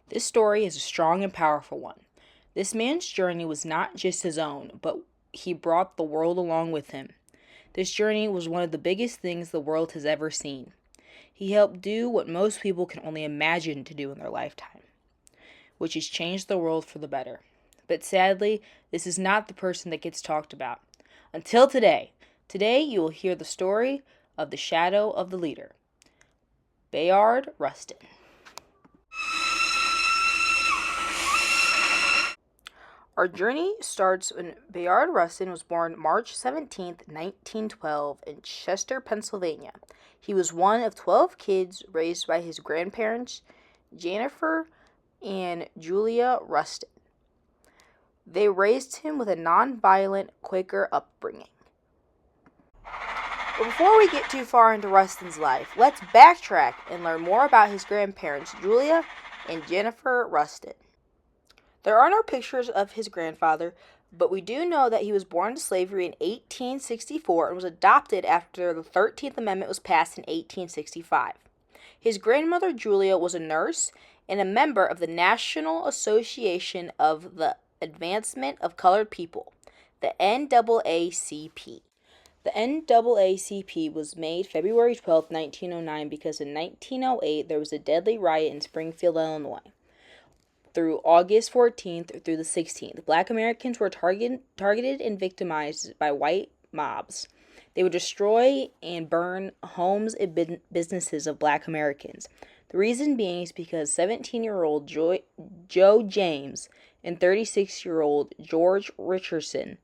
This story is a strong and powerful one. This man's journey was not just his own, but he brought the world along with him. This journey was one of the biggest things the world has ever seen. He helped do what most people can only imagine to do in their lifetime, which is change the world for the better. But sadly, this is not the person that gets talked about. Until today. Today you will hear the story of the shadow of the leader, Bayard Rustin. Our journey starts when Bayard Rustin was born March 17, 1912, in Chester, Pennsylvania. He was one of 12 kids raised by his grandparents, Jennifer and Julia Rustin. They raised him with a non-violent Quaker upbringing. But before we get too far into Rustin's life, let's backtrack and learn more about his grandparents, Julia and Jennifer Rustin. There are no pictures of his grandfather, but we do know that he was born into slavery in 1864 and was adopted after the 13th Amendment was passed in 1865. His grandmother, Julia, was a nurse and a member of the National Association of the Advancement of Colored People, the NAACP. The NAACP was made February 12, 1909 because in 1908 there was a deadly riot in Springfield, Illinois. Through August 14th through the 16th, Black Americans were targeted and victimized by white mobs. They would destroy and burn homes and businesses of Black Americans. The reason being is because 17-year-old Joe James and 36-year-old George Richardson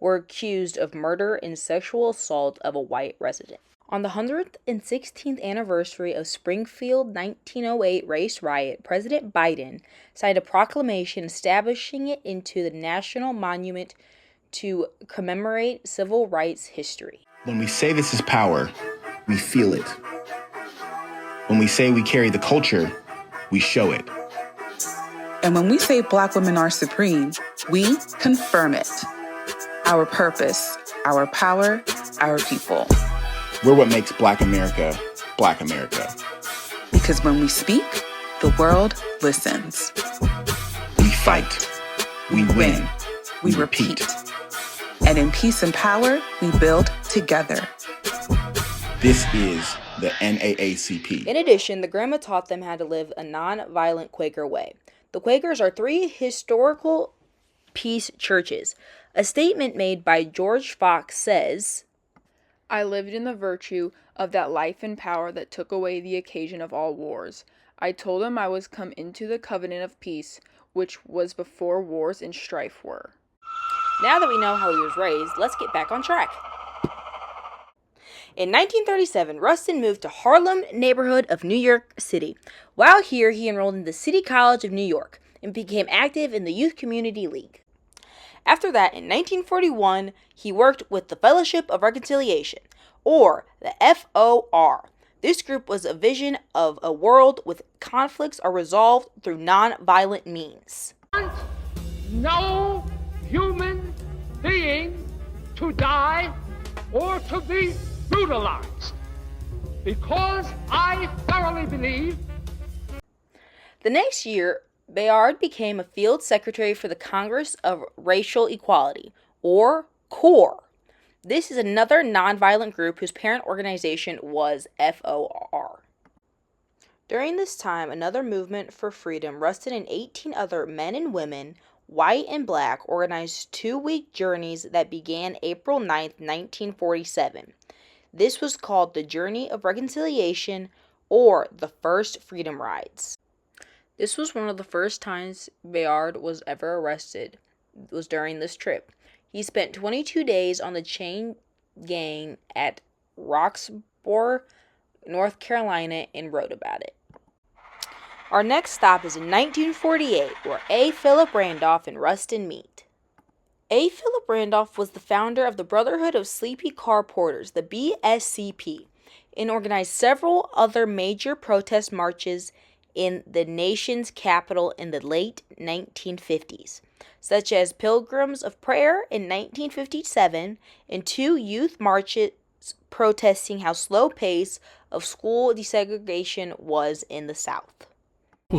were accused of murder and sexual assault of a white resident. On the 116th anniversary of Springfield 1908 race riot, President Biden signed a proclamation establishing it into the national monument to commemorate civil rights history. When we say this is power, we feel it. When we say we carry the culture, we show it. And when we say Black women are supreme, we confirm it. Our purpose, our power, our people. We're what makes Black America, Black America. Because when we speak, the world listens. We fight. We win. We repeat. And in peace and power, we build together. This is the NAACP. In addition, the grandma taught them how to live a non-violent Quaker way. The Quakers are 3 historical peace churches. A statement made by George Fox says, I lived in the virtue of that life and power that took away the occasion of all wars. I told him I was come into the covenant of peace, which was before wars and strife were. Now that we know how he was raised, let's get back on track. In 1937, Rustin moved to Harlem neighborhood of New York City. While here, he enrolled in the City College of New York and became active in the Youth Community League. After that, in 1941, he worked with the Fellowship of Reconciliation, or the FOR. This group was a vision of a world with conflicts are resolved through non-violent means. No human being to die or to be brutalized, because I thoroughly believe. The next year, Bayard became a field secretary for the Congress of Racial Equality, or CORE. This is another nonviolent group whose parent organization was FOR. During this time, another movement for freedom, Rustin and 18 other men and women, white and black, organized 2-week journeys that began April 9, 1947. This was called the Journey of Reconciliation, or the First Freedom Rides. This was one of the first times Bayard was ever arrested, was during this trip. He spent 22 days on the chain gang at Roxborough, North Carolina, and wrote about it. Our next stop is in 1948, where A. Philip Randolph and Rustin meet. A. Philip Randolph was the founder of the Brotherhood of Sleepy Car Porters, the BSCP, and organized several other major protest marches in the nation's capital in the late 1950s, such as Pilgrims of Prayer in 1957 and 2 youth marches protesting how slow pace of school desegregation was in the South.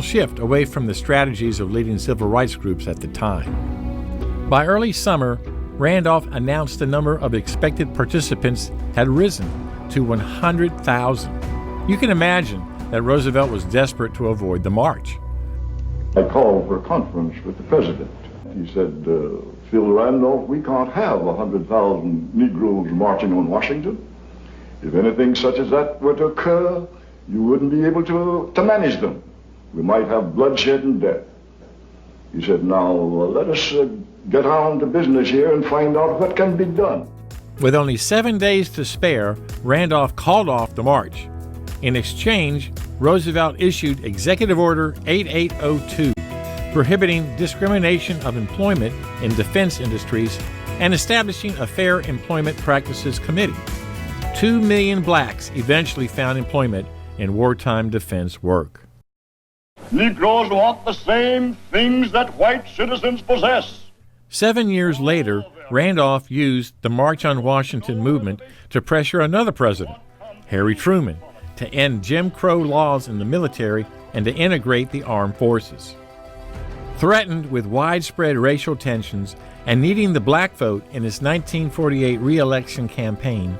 shift away from the strategies of leading civil rights groups at the time. By early summer, Randolph announced the number of expected participants had risen to 100,000. You can imagine that Roosevelt was desperate to avoid the march. I called for a conference with the president. He said, Phil Randolph, we can't have 100,000 Negroes marching on Washington. If anything such as that were to occur, you wouldn't be able to manage them. We might have bloodshed and death. He said, now let us get on to business here and find out what can be done. With only 7 days to spare, Randolph called off the march. In exchange, Roosevelt issued Executive Order 8802, prohibiting discrimination of employment in defense industries and establishing a Fair Employment Practices Committee. 2 million blacks eventually found employment in wartime defense work. Negroes want the same things that white citizens possess. 7 years later, Randolph used the March on Washington movement to pressure another president, Harry Truman, to end Jim Crow laws in the military and to integrate the armed forces. Threatened with widespread racial tensions and needing the black vote in his 1948 re-election campaign,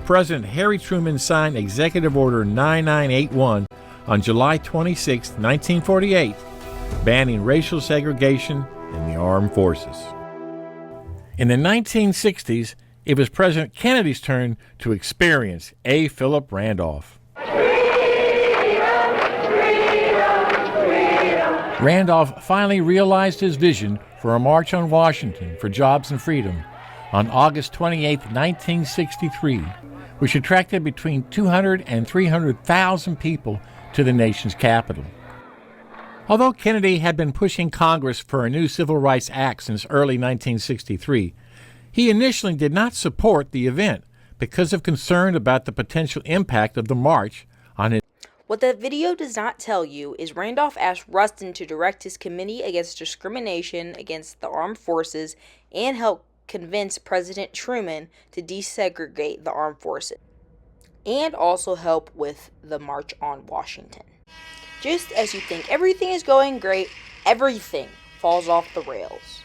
President Harry Truman signed Executive Order 9981 on July 26, 1948, banning racial segregation in the armed forces. In the 1960s, it was President Kennedy's turn to experience A. Philip Randolph. Randolph finally realized his vision for a march on Washington for jobs and freedom on August 28, 1963, which attracted between 200,000 and 300,000 people to the nation's capital. Although Kennedy had been pushing Congress for a new Civil Rights Act since early 1963, he initially did not support the event because of concern about the potential impact of the march on his. What that video does not tell you is Randolph asked Rustin to direct his Committee Against Discrimination Against the Armed Forces and help convince President Truman to desegregate the armed forces, and also help with the March on Washington. Just as you think everything is going great, everything falls off the rails.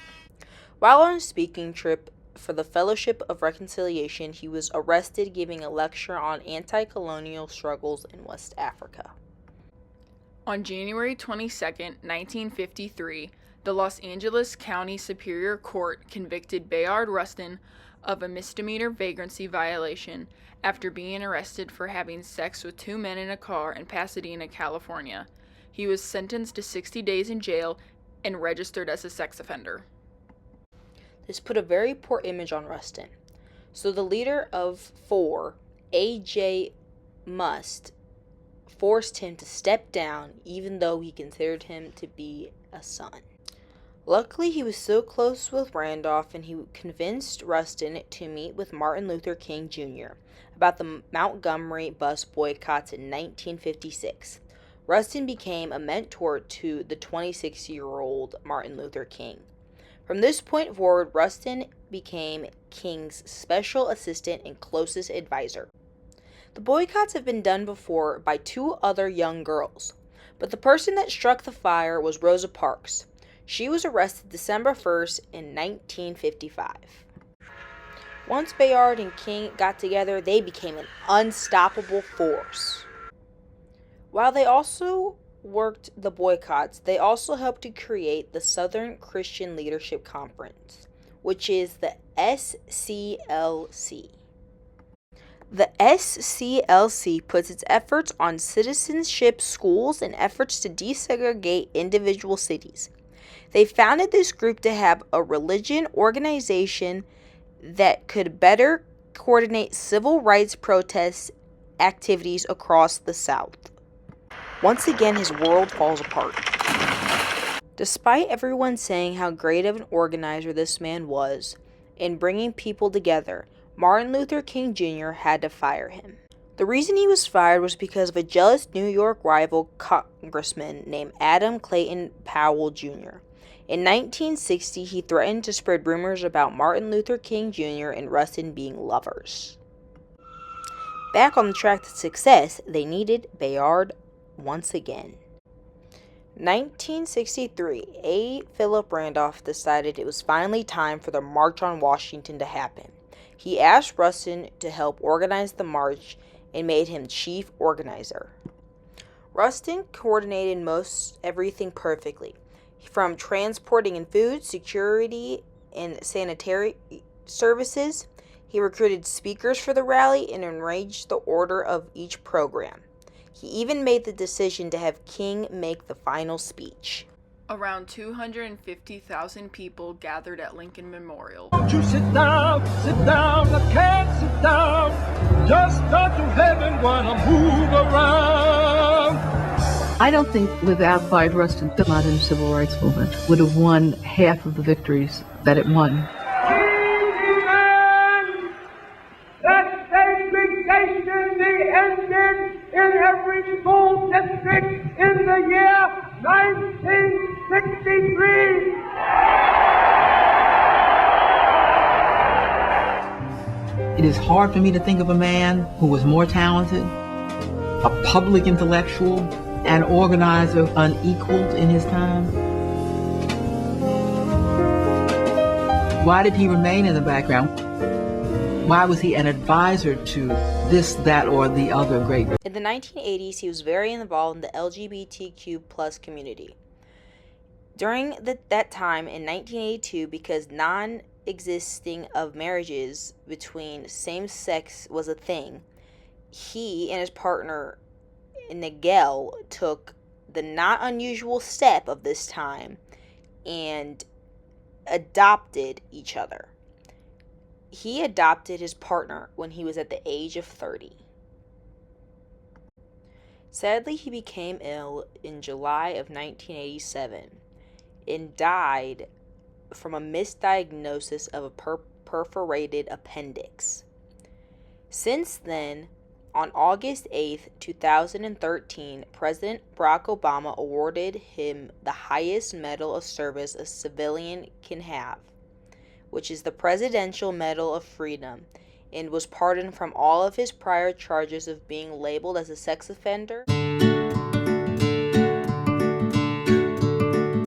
While on a speaking trip for the Fellowship of Reconciliation, he was arrested giving a lecture on anti-colonial struggles in West Africa. On January 22, 1953, the Los Angeles County Superior Court convicted Bayard Rustin of a misdemeanor vagrancy violation after being arrested for having sex with 2 men in a car in Pasadena, California. He was sentenced to 60 days in jail and registered as a sex offender. This put a very poor image on Rustin. So the leader of four, A.J. Must, forced him to step down even though he considered him to be a son. Luckily, he was so close with Randolph and he convinced Rustin to meet with Martin Luther King Jr. about the Montgomery bus boycotts in 1956. Rustin became a mentor to the 26-year-old Martin Luther King. From this point forward, Rustin became King's special assistant and closest advisor. The boycotts have been done before by two other young girls, but the person that struck the fire was Rosa Parks. She was arrested December 1st in 1955. Once Bayard and King got together, they became an unstoppable force. While they also worked the boycotts, they also helped to create the Southern Christian Leadership Conference, which is the SCLC. The SCLC puts its efforts on citizenship schools and efforts to desegregate individual cities. They founded this group to have a religion organization that could better coordinate civil rights protest activities across the South. Once again, his world falls apart. Despite everyone saying how great of an organizer this man was in bringing people together, Martin Luther King Jr. had to fire him. The reason he was fired was because of a jealous New York rival congressman named Adam Clayton Powell Jr. In 1960, he threatened to spread rumors about Martin Luther King Jr. and Rustin being lovers. Back on the track to success, they needed Bayard once again. 1963, A. Philip Randolph decided it was finally time for the March on Washington to happen. He asked Rustin to help organize the march and made him chief organizer. Rustin coordinated most everything perfectly, from transporting in food, security, and sanitary services. He recruited speakers for the rally and arranged the order of each program. He even made the decision to have King make the final speech. Around 250,000 people gathered at Lincoln Memorial. You sit down, I can't sit down. Just start to heaven when I move around. I don't think without Bayard Rustin, the modern civil rights movement would have won half of the victories that it won. That segregation be ended in every school district in the year 1963. It is hard for me to think of a man who was more talented, a public intellectual, an organizer unequaled in his time. Why did he remain in the background? Why was he an advisor to this, that, or the other great? In the 1980s, he was very involved in the LGBTQ plus community. During that time in 1982, because non-existing of marriages between same-sex was a thing, he and his partner Nigel took the not unusual step of this time and adopted each other. He adopted his partner when he was at the age of 30. Sadly, he became ill in July of 1987 and died from a misdiagnosis of a perforated appendix. Since then, on August 8, 2013, President Barack Obama awarded him the highest medal of service a civilian can have, which is the Presidential Medal of Freedom, and was pardoned from all of his prior charges of being labeled as a sex offender.